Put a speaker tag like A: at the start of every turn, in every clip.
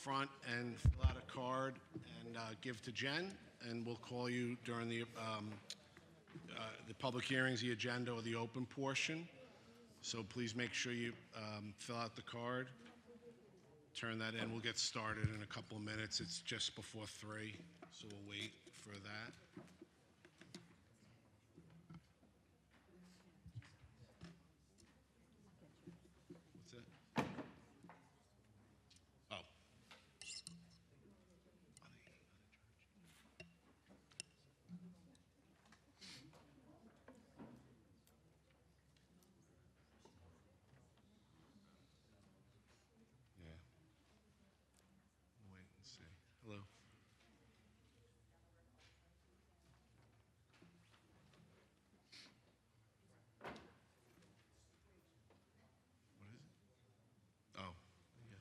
A: front and fill out a card and give to Jen, and we'll call you during the public hearings, the agenda, or the open portion. So please make sure you fill out the card, turn that in. We'll get started in a couple of minutes. It's just before 3, so we'll wait for that. What's it? Oh. Yeah. We'll wait and see. Hello. What is it? Oh, yeah.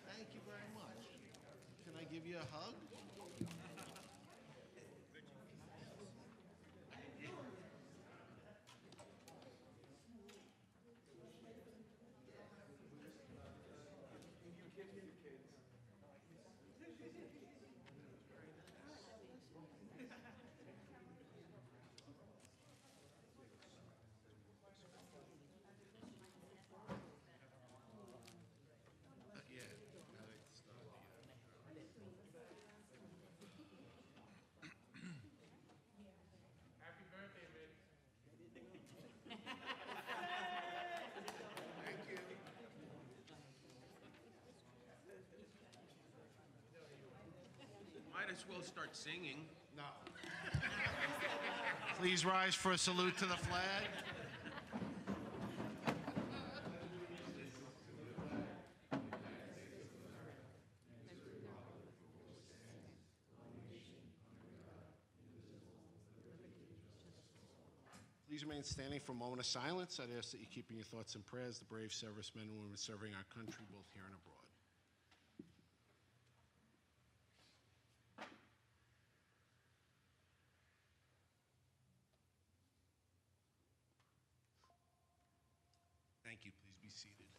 A: Thank you very much. Can I give you a hug? Yeah.
B: Happy birthday, Mitch.
A: Thank you.
C: Might as well start singing.
A: No. Please rise for a salute to the flag. Please remain standing for a moment of silence. I'd ask that you keep in your thoughts and prayers the brave servicemen and women serving our country, both here and abroad. Thank you. Please be seated.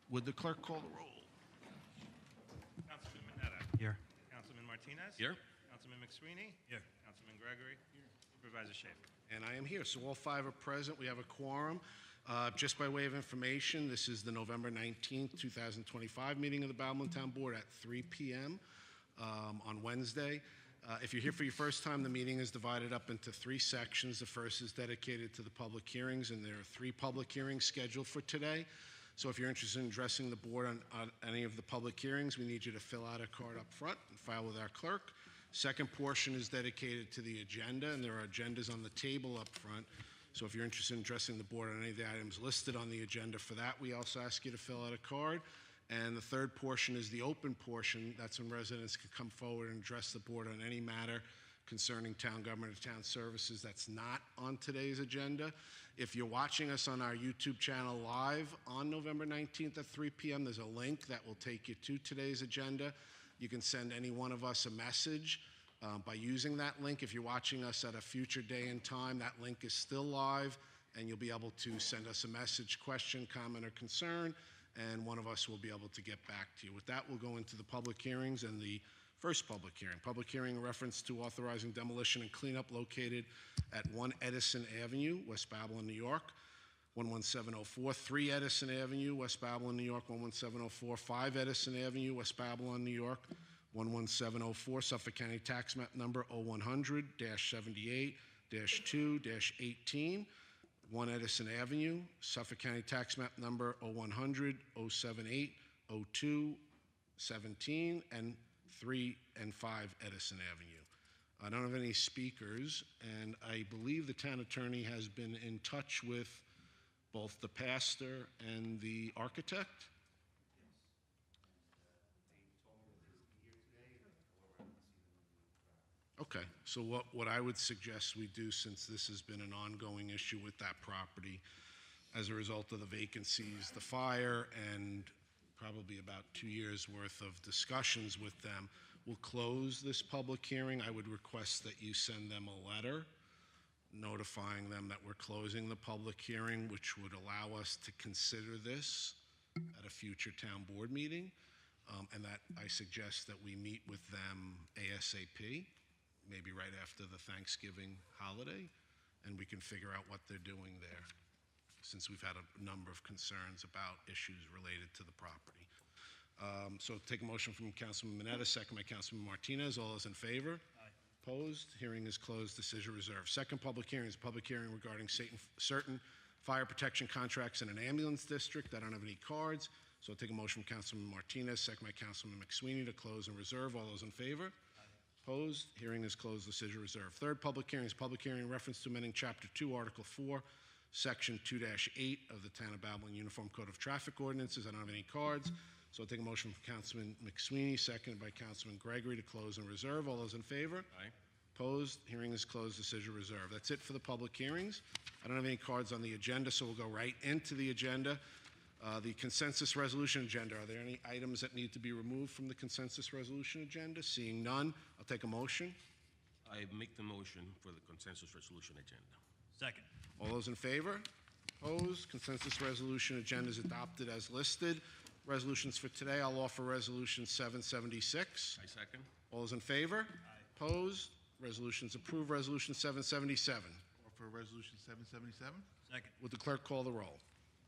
A: Would the clerk call the roll?
B: Councilman Mineta.
D: Here.
B: Councilman Martinez.
C: Here.
B: Councilman McSweeney.
D: Here.
B: Councilman Gregory. Here. Supervisor Schaefer.
A: And I am here. So all 5 are present. We have a quorum. Just by way of information, this is the November 19th, 2025 meeting of the Baldwin Town Board at 3 p.m. On Wednesday. If you're here for your first time, the meeting is divided up into 3 sections. The first is dedicated to the public hearings, and there are 3 public hearings scheduled for today. So if you're interested in addressing the board on any of the public hearings, we need you to fill out a card up front and file with our clerk. Second portion is dedicated to the agenda, and there are agendas on the table up front. So if you're interested in addressing the board on any of the items listed on the agenda for that, we also ask you to fill out a card. And the third portion is the open portion. That's when residents can come forward and address the board on any matter concerning town government or town services that's not on today's agenda. If you're watching us on our YouTube channel live on November 19th at 3 p.m., there's a link that will take you to today's agenda. You can send any one of us a message by using that link. If you're watching us at a future day and time, that link is still live. and you'll be able to send us a message, question, comment, or concern, and one of us will be able to get back to you. With that, we'll go into the public hearings, and the first public hearing in reference to authorizing demolition and cleanup located at 1 Edison Avenue, West Babylon, New York, 11704, 3 Edison Avenue, West Babylon, New York, 11704, 5 Edison Avenue, West Babylon, New York, 11704, Suffolk County Tax Map Number 0100-78-2-18, 1 Edison Avenue, Suffolk County Tax Map Number 0100-078-02-17, and 3 and 5 Edison Avenue. I don't have any speakers, and I believe the town attorney has been in touch with both the pastor and the architect. Okay, so what I would suggest we do, since this has been an ongoing issue with that property as a result of the vacancies, the fire, and probably about 2 years' worth of discussions with them, we'll close this public hearing. I would request that you send them a letter notifying them that we're closing the public hearing, which would allow us to consider this at a future town board meeting, and that I suggest that we meet with them ASAP, maybe right after the Thanksgiving holiday, and we can figure out what they're doing there, since we've had a number of concerns about issues related to the property. So take a motion from Councilman Mineta, second by Councilman Martinez. All those in favor?
B: Aye.
A: Opposed? Hearing is closed. Decision reserved. Second public hearing is a public hearing regarding certain fire protection contracts in an ambulance district. I don't have any cards, so I'll take a motion from Councilman Martinez, second by Councilman McSweeney, to close and reserve. All those in favor?
B: Aye.
A: Opposed? Hearing is closed. Decision reserved. Third public hearing is a public hearing in reference to amending Chapter 2, Article 4, Section 2-8 of the Town of Babylon Uniform Code of Traffic Ordinances. I don't have any cards, so I'll take a motion from Councilman McSweeney, seconded by Councilman Gregory, to close and reserve. All those in favor?
C: Aye.
A: Opposed? Hearing is closed. Decision reserved. That's it for the public hearings. I don't have any cards on the agenda, so we'll go right into the agenda. The consensus resolution agenda. Are there any items that need to be removed from the consensus resolution agenda? Seeing none, I'll take a motion.
C: I make the motion for the consensus resolution agenda.
B: Second.
A: All those in favor? Opposed? Consensus resolution agenda is adopted as listed. Resolutions for today, I'll offer Resolution 776.
C: I second.
A: All those in favor?
B: Aye.
A: Opposed? Resolutions approved. Resolution 777.
D: Offer Resolution 777?
B: Second.
A: Would the clerk call the roll?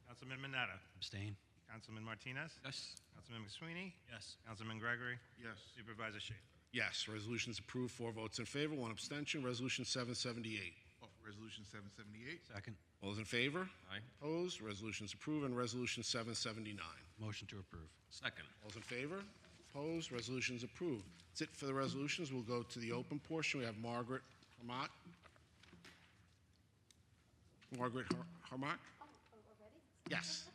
B: Councilman Mineta.
E: Abstain.
B: Councilman Martinez.
C: Yes.
B: Councilman McSweeney.
E: Yes.
B: Councilman Gregory.
D: Yes.
B: Supervisor Schaefer.
A: Yes, resolution's approved, 4 votes in favor, 1 abstention. Resolution 778.
D: Offer Resolution 778?
E: Second.
A: All those in favor?
C: Aye.
A: Opposed? Resolution's approved. And Resolution 779.
E: Motion to approve.
C: Second.
A: All those in favor? Opposed? Resolution's approved. That's it for the resolutions. We'll go to the open portion. We have Margaret Harmat. Margaret Harmat? Yes.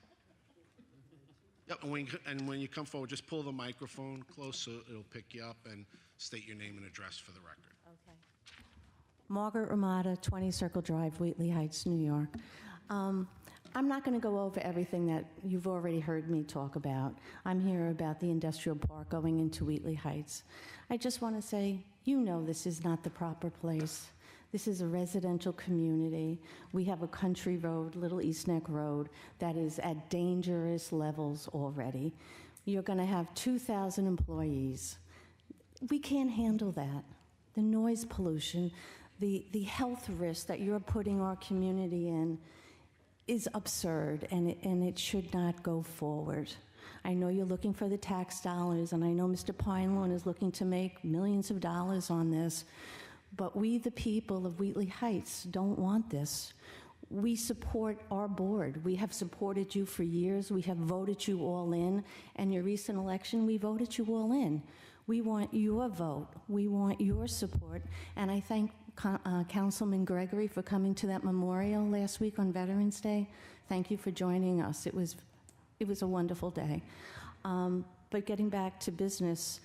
A: Yep, and when you come forward, just pull the microphone close so it'll pick you up, and state your name and address for the record.
F: Okay. Margaret Ramada, 20 Circle Drive, Wheatley Heights, New York. I'm not going to go over everything that you've already heard me talk about. I'm here about the industrial park going into Wheatley Heights. I just want to say, you know this is not the proper place. This is a residential community. We have a country road, Little East Neck Road, that is at dangerous levels already. You're going to have 2,000 employees. We can't handle that. The noise pollution, the health risk that you're putting our community in is absurd, and it should not go forward. I know you're looking for the tax dollars, and I know Mr. Pinelawn is looking to make millions of dollars on this, but we, the people of Wheatley Heights, don't want this. We support our board. We have supported you for years. We have voted you all in, and your recent election, we voted you all in. We want your vote. We want your support, and I thank Councilman Gregory for coming to that memorial last week on Veterans Day. Thank you for joining us. It was a wonderful day. But getting back to business,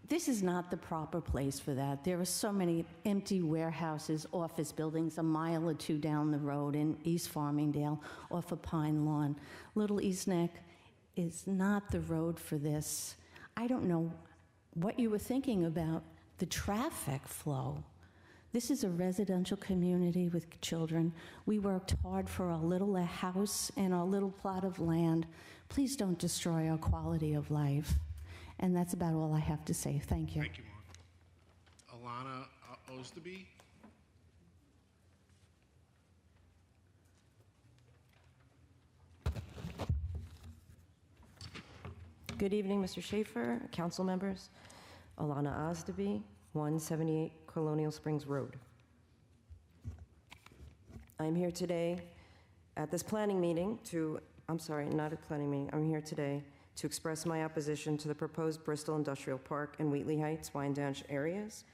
F: this is not the proper place for that. There are so many empty warehouses, office buildings a mile or two down the road in East Farmingdale off of Pine Lawn. Little East Neck is not the road for this. I don't know what you were thinking about the traffic flow. This is a residential community with children. We worked hard for a little house and a little plot of land. Please don't destroy our quality of life. And that's about all I have to say. Thank you.
A: Thank you, Mark. Alana Osterby?
E: Good evening, Mr. Schaefer, council members. Alana Osdeby, 178 Colonial Springs Road. I'm here today at this planning meeting I'm here today to express my opposition to the proposed Bristol Industrial Park and Wheatley Heights, Wyandanch areas,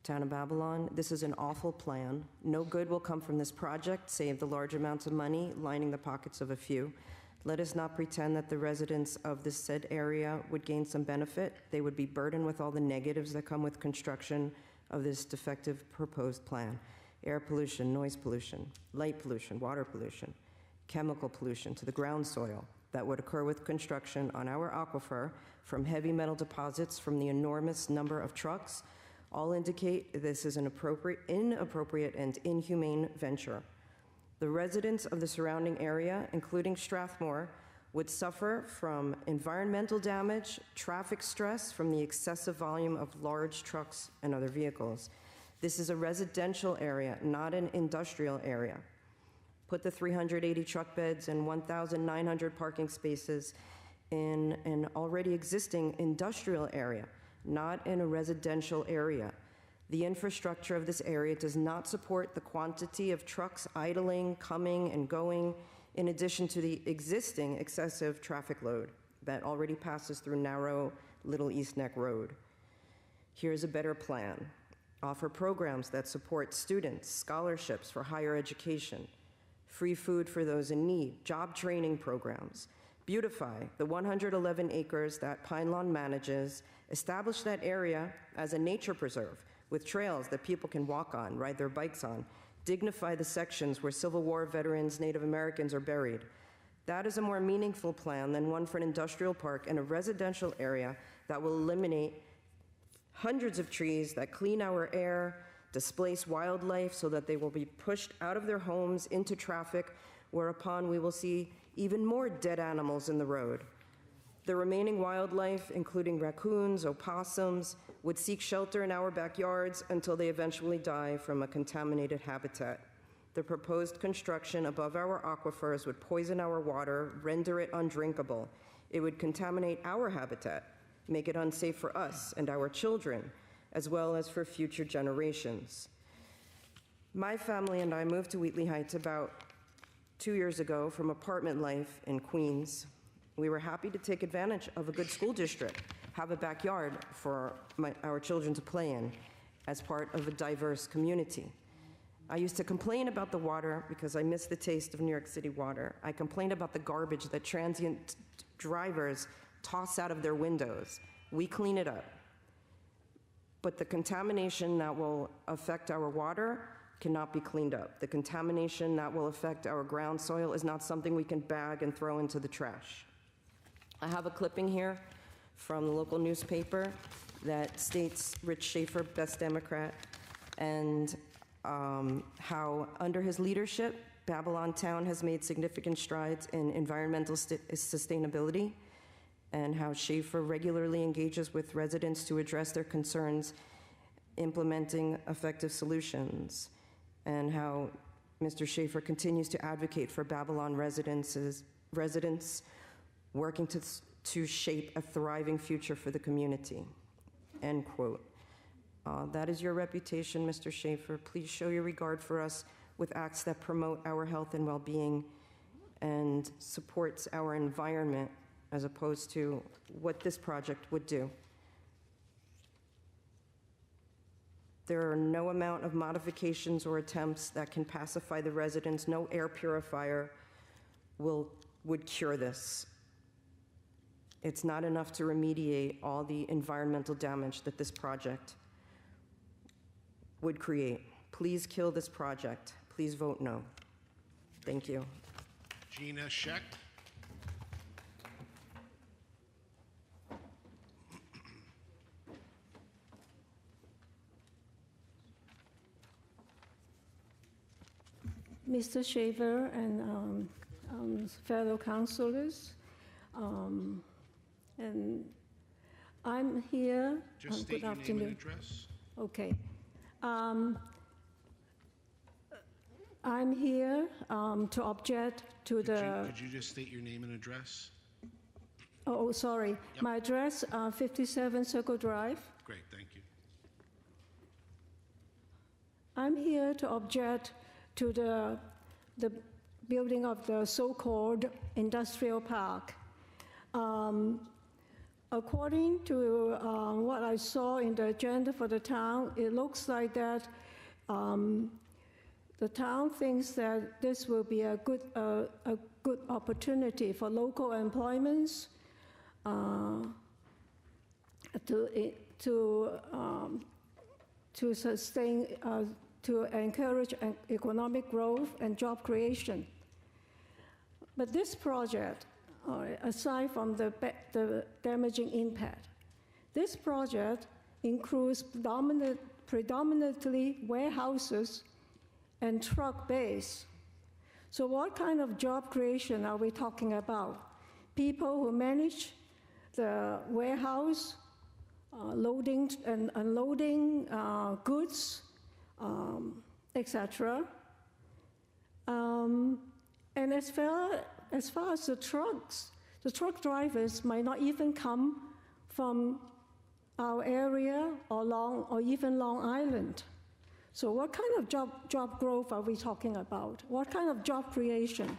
E: Town of Babylon. This is an awful plan. No good will come from this project, save the large amounts of money lining the pockets of a few. Let us not pretend that the residents of this said area would gain some benefit. They would be burdened with all the negatives that come with construction of this defective proposed plan. Air pollution, noise pollution, light pollution, water pollution, chemical pollution to the ground soil that would occur with construction on our aquifer from heavy metal deposits from the enormous number of trucks all indicate this is an inappropriate and inhumane venture. The residents of the surrounding area, including Strathmore, would suffer from environmental damage, traffic stress from the excessive volume of large trucks and other vehicles. This is a residential area, not an industrial area. Put the 380 truck beds and 1,900 parking spaces in an already existing industrial area, not in a residential area. The infrastructure of this area does not support the quantity of trucks idling, coming, and going, in addition to the existing excessive traffic load that already passes through narrow Little East Neck Road. Here's a better plan. Offer programs that support students, scholarships for higher education, free food for those in need, job training programs. Beautify the 111 acres that Pine Lawn manages, establish that area as a nature preserve with trails that people can walk on, ride their bikes on, dignify the sections where Civil War veterans, Native Americans are buried. That is a more meaningful plan than one for an industrial park in a residential area that will eliminate hundreds of trees that clean our air, displace wildlife so that they will be pushed out of their homes into traffic, whereupon we will see even more dead animals in the road. The remaining wildlife, including raccoons, opossums, would seek shelter in our backyards until they eventually die from a contaminated habitat. The proposed construction above our aquifers would poison our water, render it undrinkable. It would contaminate our habitat, make it unsafe for us and our children, as well as for future generations. My family and I moved to Wheatley Heights about 2 years ago from apartment life in Queens. We were happy to take advantage of a good school district, have a backyard for our children to play in as part of a diverse community. I used to complain about the water because I miss the taste of New York City water. I complained about the garbage that transient drivers toss out of their windows. We clean it up. But the contamination that will affect our water cannot be cleaned up. The contamination that will affect our ground soil is not something we can bag and throw into the trash. I have a clipping here from the local newspaper that states Rich Schaefer, best Democrat, and how under his leadership, Babylon Town has made significant strides in environmental sustainability, and how Schaefer regularly engages with residents to address their concerns, implementing effective solutions, and how Mr. Schaefer continues to advocate for Babylon residents working to shape a thriving future for the community, end quote. That is your reputation, Mr. Schaefer. Please show your regard for us with acts that promote our health and well-being and supports our environment as opposed to what this project would do. There are no amount of modifications or attempts that can pacify the residents. No air purifier would cure this. It's not enough to remediate all the environmental damage that this project would create. Please kill this project. Please vote no. Thank you.
A: Gina Scheck?
G: Mr. Shaver and fellow councilors. And I'm here.
A: Just
G: Good
A: state your name and
G: afternoon.
A: address.
G: Okay. I'm here to object to the.
A: Could you just state your name and address?
G: Oh, sorry.
A: Yep.
G: My address, 57 Circle Drive.
A: Great, thank you.
G: I'm here to object to the building of the so-called industrial park. According to what I saw in the agenda for the town, it looks like that the town thinks that this will be a good opportunity for local employments to sustain, to encourage economic growth and job creation. But this project, aside from the damaging impact, this project includes predominantly warehouses and truck bays. So what kind of job creation are we talking about? People who manage the warehouse, loading and unloading goods, etc. And as far as the truck drivers might not even come from our area or even Long Island. So what kind of job growth are we talking about? What kind of job creation?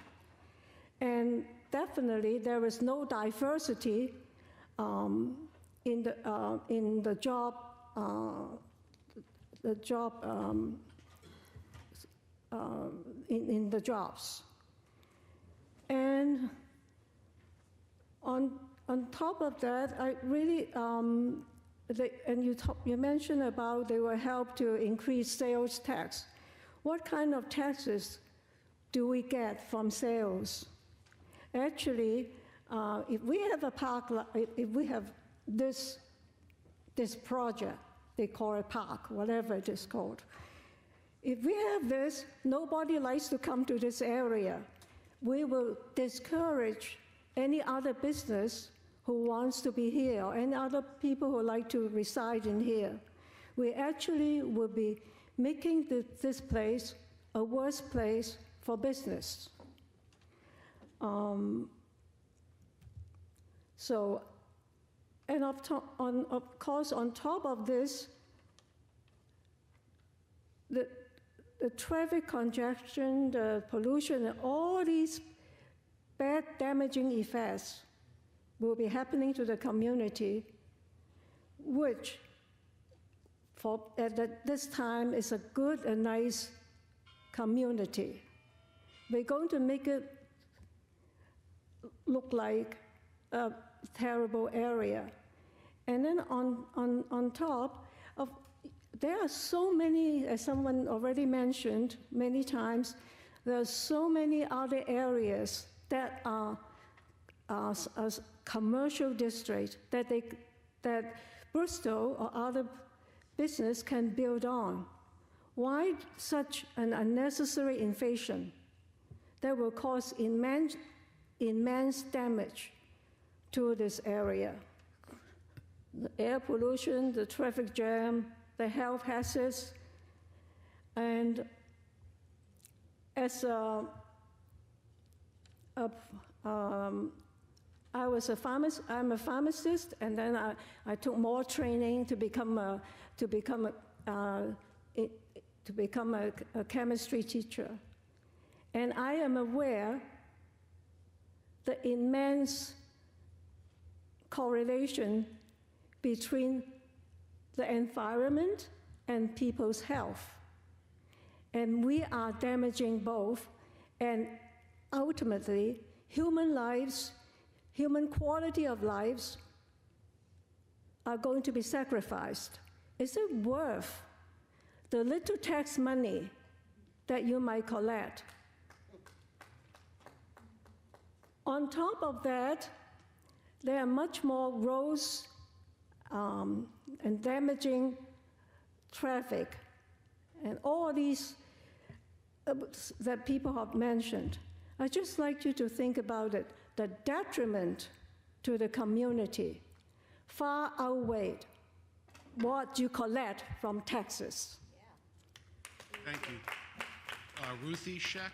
G: And definitely there is no diversity in the jobs. And on top of that, I really, you mentioned about they will help to increase sales tax. What kind of taxes do we get from sales? Actually, if we have a park, if we have this project, they call it park, whatever it is called. If we have this, nobody likes to come to this area. We will discourage any other business who wants to be here, or any other people who like to reside in here. We actually will be making this place a worse place for business. And of course, on top of this, the traffic congestion, the pollution, and all these bad damaging effects will be happening to the community, which at this time is a good and nice community. We're going to make it look like a terrible area. And then on top of, there are so many, as someone already mentioned many times, there are so many other areas that are commercial districts that Bristol or other business can build on. Why such an unnecessary invasion that will cause immense damage to this area? The air pollution, the traffic jam, the health hazards, and as I'm a pharmacist, and then I took more training to become a chemistry teacher. And I am aware the immense correlation between the environment and people's health. And we are damaging both, and ultimately, human lives, human quality of lives are going to be sacrificed. Is it worth the little tax money that you might collect? On top of that, there are much more roads and damaging traffic. And all these that people have mentioned. I'd just like you to think about it. The detriment to the community far outweighed what you collect from taxes.
A: Thank you. Ruthie Sheck?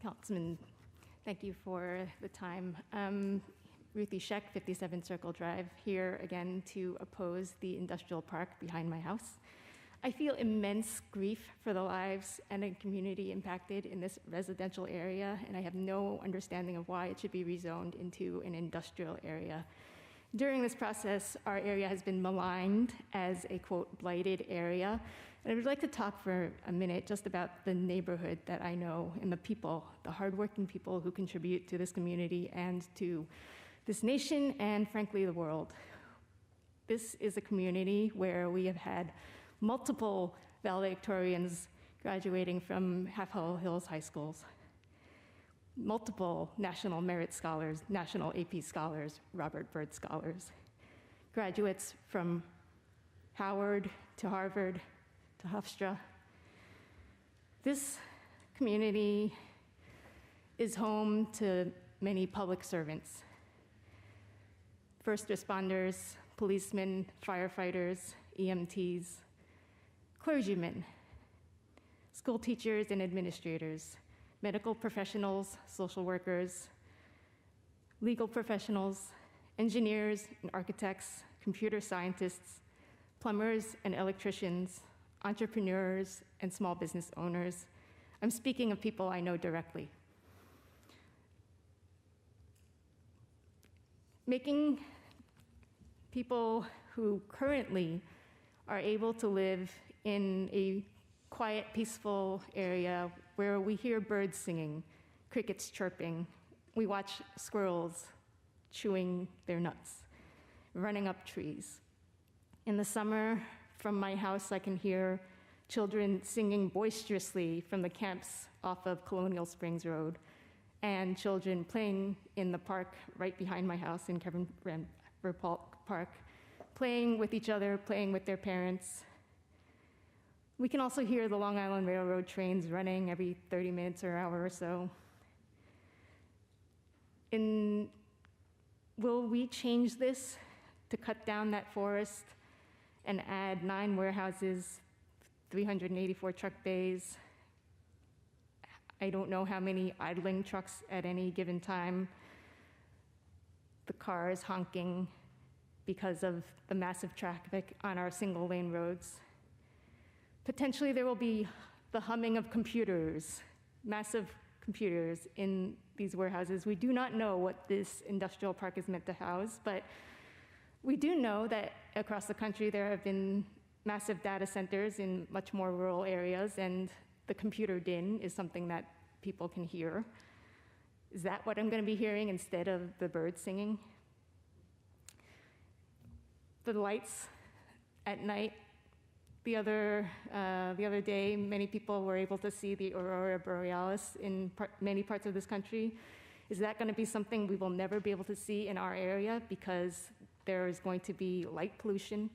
H: Councilman, thank you for the time. Ruthie Sheck, 57 Circle Drive, here again to oppose the industrial park behind my house. I feel immense grief for the lives and the community impacted in this residential area, and I have no understanding of why it should be rezoned into an industrial area. During this process, our area has been maligned as a, quote, blighted area. And I would like to talk for a minute just about the neighborhood that I know and the people, the hardworking people who contribute to this community and to this nation and, frankly, the world. This is a community where we have had multiple valedictorians graduating from Half Hollow Hills High Schools, multiple National Merit Scholars, National AP Scholars, Robert Byrd Scholars, graduates from Howard to Harvard to Hofstra. This community is home to many public servants, first responders, policemen, firefighters, EMTs, clergymen, school teachers and administrators, medical professionals, social workers, legal professionals, engineers and architects, computer scientists, plumbers and electricians, entrepreneurs and small business owners. I'm speaking of people I know directly. Making people who currently are able to live in a quiet, peaceful area where we hear birds singing, crickets chirping, we watch squirrels chewing their nuts, running up trees. In the summer, from my house, I can hear children singing boisterously from the camps off of Colonial Springs Road, and children playing in the park right behind my house in Kevin Verpalk Park, playing with each other, playing with their parents. We can also hear the Long Island Railroad trains running every 30 minutes or hour or so. Will we change this to cut down that forest and add 9 warehouses, 384 truck bays? I don't know how many idling trucks at any given time, the cars honking because of the massive traffic on our single-lane roads. Potentially there will be the humming of computers, massive computers in these warehouses. We do not know what this industrial park is meant to house, but we do know that across the country there have been massive data centers in much more rural areas, and the computer din is something that people can hear. Is that what I'm going to be hearing instead of the birds singing? The lights at night. The other day, many people were able to see the aurora borealis in many parts of this country. Is that going to be something we will never be able to see in our area because there is going to be light pollution?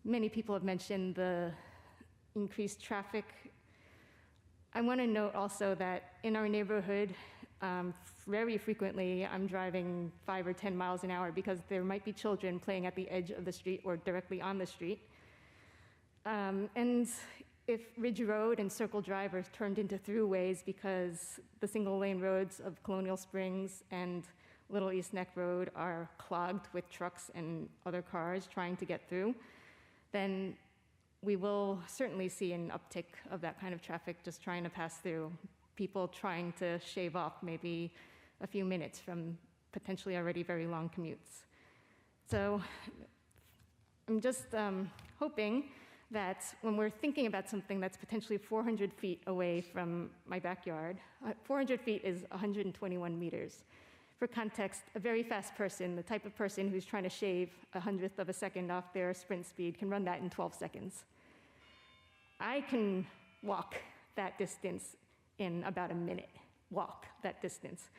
H: Many people have mentioned the increased traffic. I want to note also that in our neighborhood, very frequently I'm driving 5 or 10 miles an hour because there might be children playing at the edge of the street or directly on the street. And if Ridge Road and Circle Drive are turned into throughways because the single-lane roads of Colonial Springs and Little East Neck Road are clogged with trucks and other cars trying to get through, then we will certainly see an uptick of that kind of traffic just trying to pass through. People trying to shave off maybe a few minutes from potentially already very long commutes. So I'm just hoping that when we're thinking about something that's potentially 400 feet away from my backyard, 400 feet is 121 meters. For context, a very fast person, the type of person who's trying to shave 100th of a second off their sprint speed, can run that in 12 seconds. I can walk that distance in about a minute walk that distance,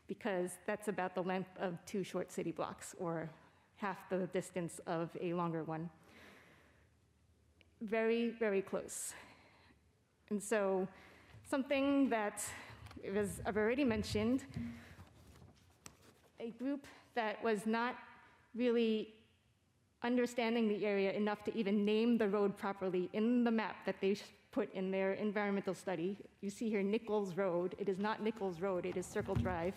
H: because that's about the length of 2 short city blocks, or half the distance of a longer one. Very, very close. And so something that I've already mentioned, a group that was not really understanding the area enough to even name the road properly in the map that they put in their environmental study. You see here Nichols Road. It is not Nichols Road, it is Circle Drive.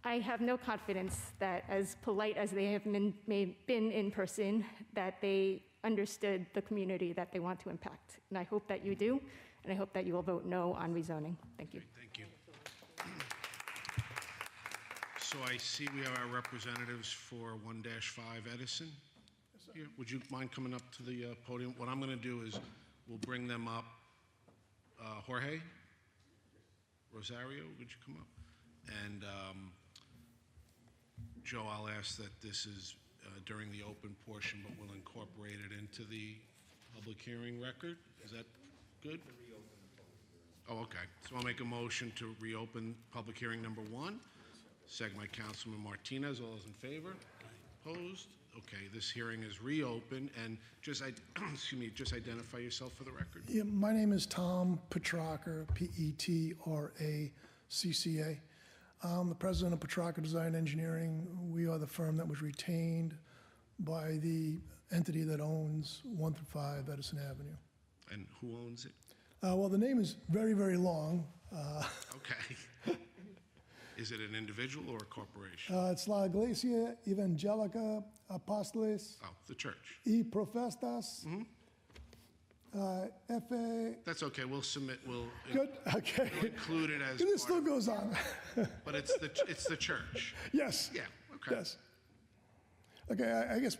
H: I have no confidence that, as polite as they have been in person, that they understood the community that they want to impact. And I hope that you do, and I hope that you will vote no on rezoning. Thank you.
A: Thank you. So I see we have our representatives for 1-5 Edison. Here, would you mind coming up to the podium? What I'm going to do is we'll bring them up. Jorge? Rosario, would you come up? And Joe, I'll ask that this is during the open portion, but we'll incorporate it into the public hearing record. Is that good? Oh, okay. So I'll make a motion to reopen public hearing number 1. Second by Councilman Martinez. All those in favor? Opposed? Okay, this hearing is reopened, and just, excuse me, just identify yourself for the record.
I: Yeah, my name is Tom Petracca, Petracca. I'm the president of Petracca Design Engineering. We are the firm that was retained by the entity that owns 1-5 Edison Avenue.
A: And who owns it?
I: Well, the name is very, very long.
A: Okay. Is it an individual or a corporation?
I: It's La Iglesia Evangelica Apostoles
A: Oh, the church.
I: y Profetas. F.A.
A: That's okay. We'll submit. We'll
I: Good, okay.
A: we'll include it as.
I: It
A: part
I: still
A: of-
I: goes on.
A: But it's the church.
I: Yes.
A: Yeah. Okay.
I: Yes. Okay, I guess,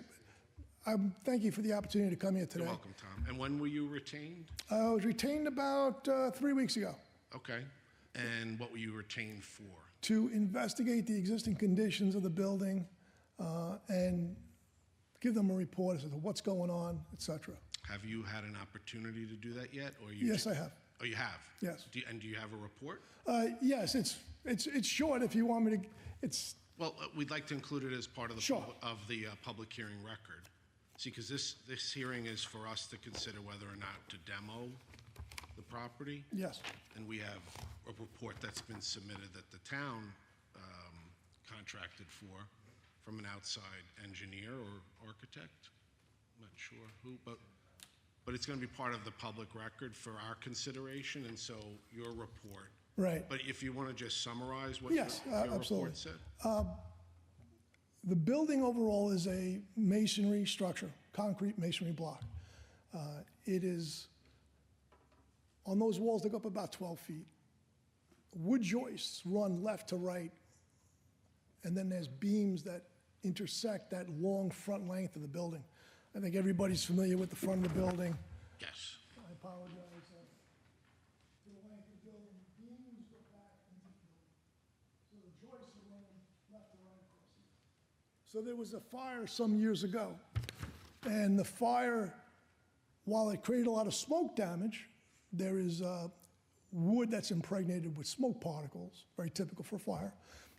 I: thank you for the opportunity to come here today.
A: You're welcome, Tom. And when were you retained?
I: I was retained about 3 weeks ago
A: Okay. And what were you retained for?
I: to investigate the existing conditions of the building and give them a report as to what's going on, et cetera.
A: Have you had an opportunity to do that yet, or you?
I: Yes, I have.
A: Oh, you have.
I: Yes.
A: Do you have a report?
I: Yes, it's short if you want me to, it's,
A: Well, we'd like to include it as part of the
I: Sure.
A: public hearing record. See, because this hearing is for us to consider whether or not to demo the property.
I: yes.
A: And we have a report that's been submitted that the town contracted for from an outside engineer or architect. I'm not sure who, but it's going to be part of the public record for our consideration, and so your report.
I: Right.
A: But if you want to just summarize what
I: Yes,
A: your
I: absolutely.
A: report said.
I: The building overall is a masonry structure, concrete masonry block. It is, on those walls, they go up about 12 feet. Wood joists run left to right, and then there's beams that intersect that long front length of the building. I think everybody's familiar with the front of the building.
A: Yes.
I: I apologize. To the length of the building, beams go back into the building. So the joists are running left to right across the building. So there was a fire some years ago, and the fire, while it created a lot of smoke damage, there is wood that's impregnated with smoke particles, very typical for fire.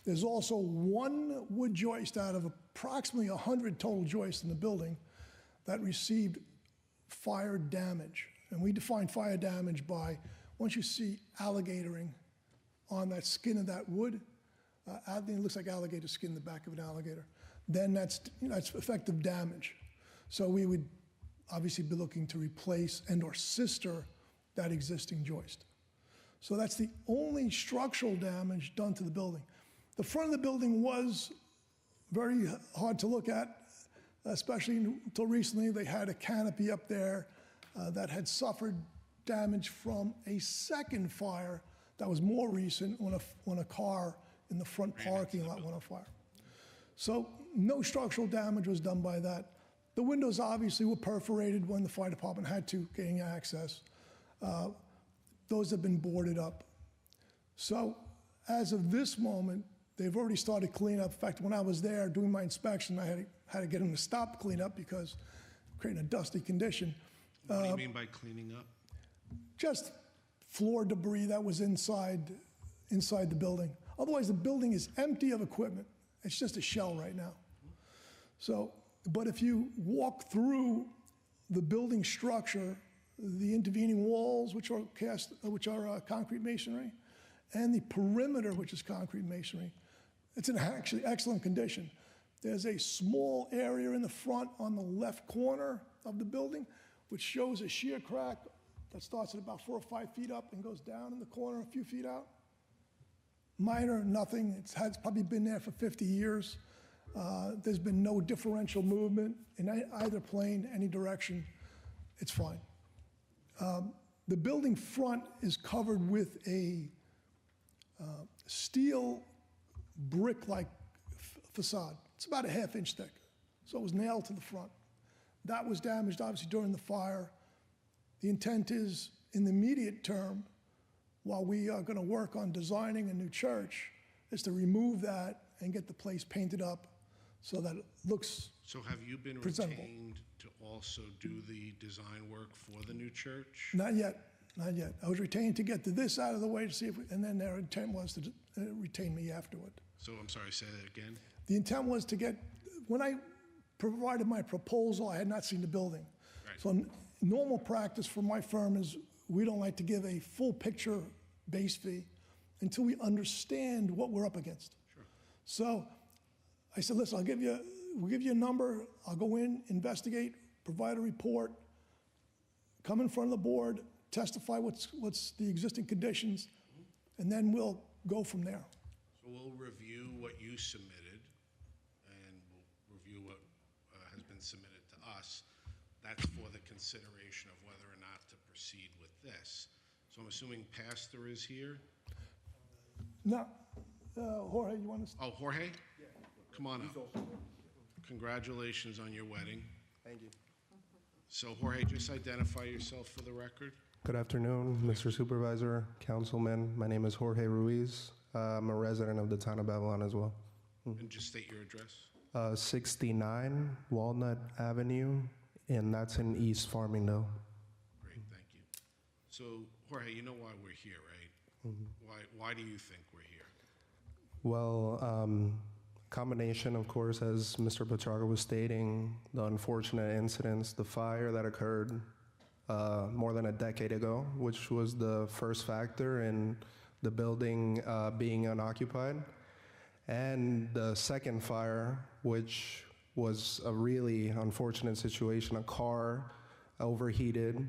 I: There's also one wood joist out of approximately 100 total joists in the building that received fire damage. And we define fire damage by, once you see alligatoring on that skin of that wood, it looks like alligator skin, the back of an alligator, then that's effective damage. So we would obviously be looking to replace and or sister that existing joist. So that's the only structural damage done to the building. The front of the building was very hard to look at, especially until recently. They had a canopy up there that had suffered damage from a second fire that was more recent when a car in the front parking lot went on fire. So no structural damage was done by that. The windows obviously were perforated when the fire department had to gain access. Those have been boarded up. So as of this moment, they've already started cleaning up. In fact, when I was there doing my inspection, I had to get them to stop cleanup because creating a dusty condition.
A: What do you mean by cleaning up?
I: Just floor debris that was inside the building. Otherwise, the building is empty of equipment. It's just a shell right now. So, but if you walk through the building structure, the intervening walls, which are concrete masonry, and the perimeter, which is concrete masonry, it's in actually excellent condition. There's a small area in the front on the left corner of the building, which shows a shear crack that starts at about 4 or 5 feet up and goes down in the corner a few feet out. Minor, nothing. It's probably been there for 50 years. There's been no differential movement in either plane, any direction. It's fine. The building front is covered with a steel brick-like facade. It's about a ½ inch thick. So it was nailed to the front. That was damaged, obviously, during the fire. The intent is, in the immediate term, while we are going to work on designing a new church, is to remove that and get the place painted up so that it looks
A: So have you been
I: presentable.
A: retained to also do the design work for the new church?
I: Not yet, not yet. I was retained to get to this out of the way to see if, and then their intent was to retain me afterward.
A: So I'm sorry, say that again?
I: The intent was to get, when I provided my proposal, I had not seen the building.
A: Right.
I: So normal practice for my firm is we don't like to give a full picture base fee until we understand what we're up against.
A: Sure.
I: So I said, listen, we'll give you a number, I'll go in, investigate, provide a report, come in front of the board, testify what's the existing conditions, and then we'll go from there.
A: So we'll review what you submitted, and we'll review what has been submitted to us. That's for the consideration of whether or not to proceed with this. So I'm assuming Pastor is here?
I: Now, Jorge, you want to?
A: Oh, Jorge? Yeah. Come on up. Congratulations on your wedding.
J: Thank you.
A: So Jorge, just identify yourself for the record.
J: Good afternoon, Mr. Supervisor, Councilman. My name is Jorge Ruiz. I'm a resident of the town of Babylon as well.
A: And just state your address.
J: 69 Walnut Avenue, and that's in East Farmingdale.
A: Great, thank you. So Jorge, you know why we're here, right? Why do you think we're here?
J: Well, combination, of course, as Mr. Petrarca was stating, the unfortunate incidents, the fire that occurred more than a decade ago, which was the first factor in the building being unoccupied. And the second fire, which was a really unfortunate situation, a car overheated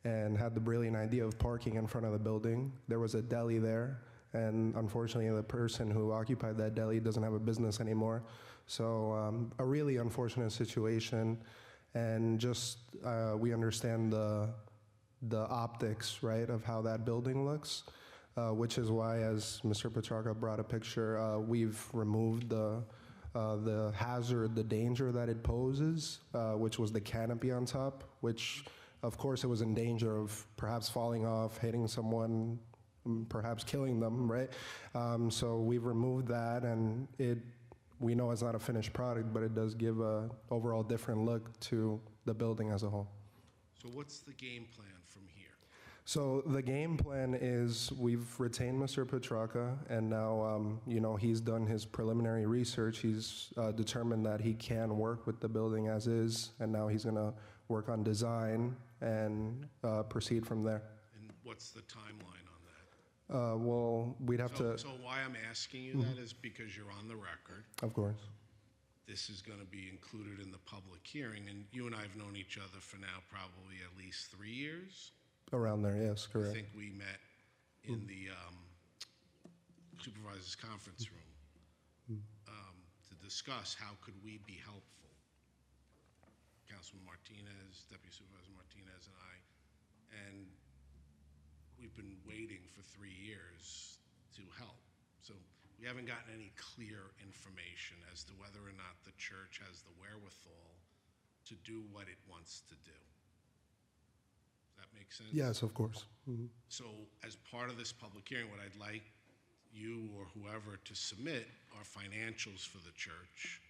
J: and had the brilliant idea of parking in front of the building. There was a deli there, and unfortunately the person who occupied that deli doesn't have a business anymore. So a really unfortunate situation, and just we understand the optics, right, of how that building looks, which is why, as Mr. Petrarca brought a picture, we've removed the hazard, the danger that it poses, which was the canopy on top, which of course it was in danger of perhaps falling off, hitting someone, perhaps killing them, right? So we've removed that, and we know it's not a finished product, but it does give a overall different look to the building as a whole.
A: So what's the game plan from here?
J: So the game plan is we've retained Mr. Petrarca, and now he's done his preliminary research. He's determined that he can work with the building as is, and now he's going to work on design and proceed from there.
A: And what's the timeline on that?
J: Well, we'd have to.
A: So why I'm asking you that is because you're on the record.
J: Of course.
A: This is going to be included in the public hearing, and you and I have known each other for now probably at least 3 years.
J: Around there, yes,
A: I
J: correct.
A: think we met in the supervisors conference room to discuss how could we be helpful. Councilman Martinez, Deputy Supervisor Martinez, and I, and we've been waiting for 3 years to help. So we haven't gotten any clear information as to whether or not the church has the wherewithal to do what it wants to do. Does that make sense?
J: Yes, of course.
A: So as part of this public hearing, what I'd like you or whoever to submit are financials for the church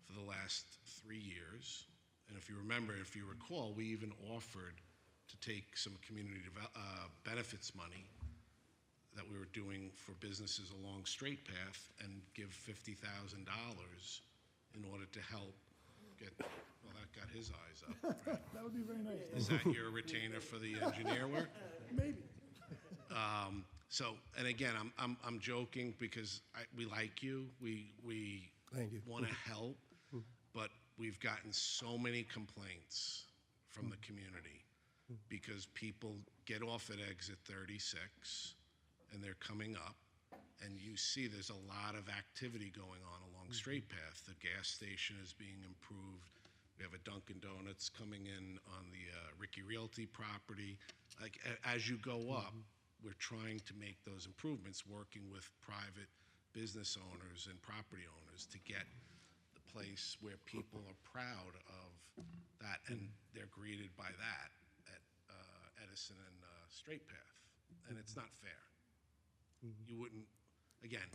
A: for the last 3 years. And if you remember, if you recall, we even offered to take some community benefits money that we were doing for businesses along Straight Path and give $50,000 in order to help get, well, that got his eyes up. Right?
I: That would be very nice.
A: Is that your retainer for the engineer work?
I: Maybe.
A: So, and again, I'm joking because we like you. We
J: Thank you.
A: want to help, but we've gotten so many complaints from the community because people get off at exit 36 and they're coming up, and you see there's a lot of activity going on along Straight Path. The gas station is being improved. We have a Dunkin' Donuts coming in on the Ricky Realty property. Like, as you go up, we're trying to make those improvements, working with private business owners and property owners to get the place where people are proud of that, and they're greeted by that at Edison and Straight Path, and it's not fair. You wouldn't, again,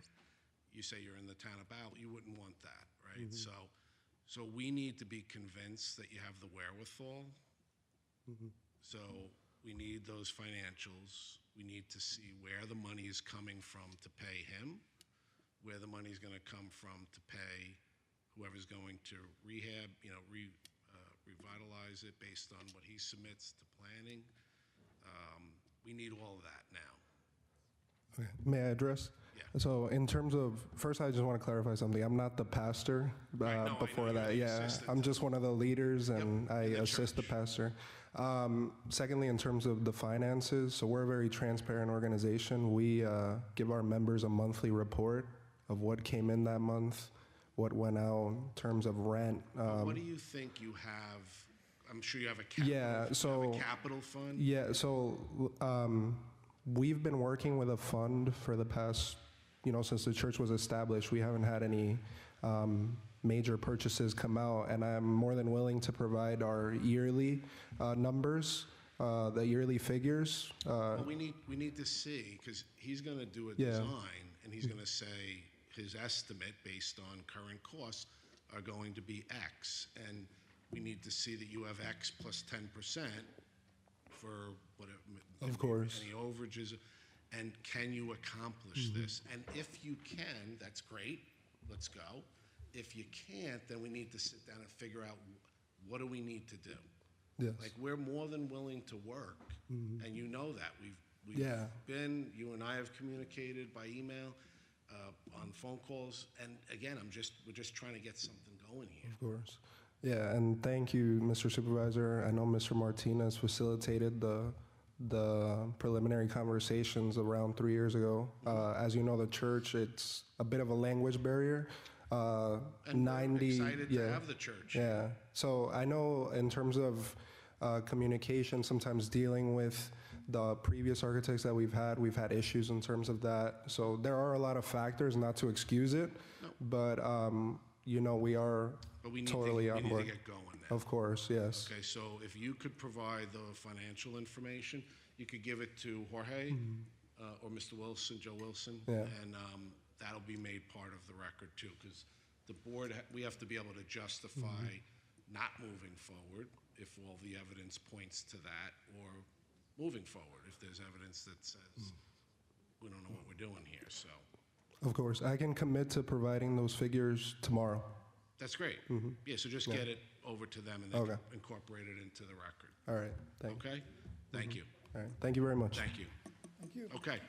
A: you say you're in the town of Battle, you wouldn't want that, right? So we need to be convinced that you have the wherewithal. So we need those financials. We need to see where the money is coming from to pay him, where the money is going to come from to pay whoever's going to rehab, revitalize it based on what he submits to planning. We need all of that now.
J: Okay. May I address?
A: Yeah.
J: So in terms of, first I just want to clarify something. I'm not the pastor.
A: Right, no, I know
J: before
A: you're
J: that,
A: the
J: yeah.
A: assistant
J: I'm just one of the leaders, and I
A: in the
J: assist the
A: church.
J: pastor. Secondly, in terms of the finances, so we're a very transparent organization. We give our members a monthly report of what came in that month, what went out in terms of rent.
A: What do you think you have? I'm sure you have a capital,
J: Yeah,
A: you
J: so-
A: have a capital fund.
J: Yeah, so we've been working with a fund for the past, since the church was established. We haven't had any major purchases come out, and I'm more than willing to provide our yearly numbers, the yearly figures.
A: Well, we need to see, because he's going to do a
J: Yeah.
A: design, and he's going to say his estimate based on current costs are going to be X, and we need to see that you have X plus 10% for whatever.
J: Of course.
A: Any overages, and can you accomplish this? And if you can, that's great, let's go. If you can't, then we need to sit down and figure out what do we need to do.
J: Yes.
A: Like, we're more than willing to work, and you know that. We've
J: Yeah.
A: been, you and I have communicated by email, on phone calls, and again, we're just trying to get something going here.
J: Of course. Yeah, and thank you, Mr. Supervisor. I know Mr. Martinez facilitated the preliminary conversations around 3 years ago. As you know, the church, it's a bit of a language barrier.
A: And we're excited to have the church.
J: Yeah. So I know in terms of communication, sometimes dealing with the previous architects that we've had issues in terms of that. So there are a lot of factors, not to excuse it, but we are
A: But we need
J: totally
A: to,
J: on
A: we need
J: board.
A: to get going now.
J: Of course, yes.
A: Okay, so if you could provide the financial information, you could give it to Jorge or Mr. Wilson, Joe Wilson,
J: Yeah.
A: and that'll be made part of the record too, because the board, we have to be able to justify not moving forward if all the evidence points to that, or moving forward if there's evidence that says we don't know what we're doing here. So
J: Of course. I can commit to providing those figures tomorrow.
A: that's great. Yeah, so just get it over to them and they
J: Okay.
A: can incorporate it into the record.
J: All right. Thank you.
A: Okay? Thank you.
J: All right. Thank you very much.
A: Thank you.
I: Thank you.
A: Okay.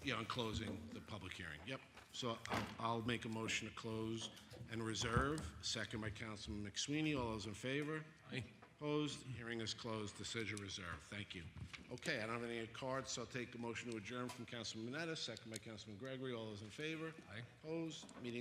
A: Yeah, on closing the public hearing. Yep. So I'll make a motion to close and reserve. Second by Councilman McSweeney. All those in favor? Aye. Opposed? Hearing is closed. Decision reserved. Thank you. Okay, I don't have any cards, so I'll take a motion to adjourn from Councilman Mineta. Second by Councilman Gregory. All those in favor? Aye. Opposed? Meeting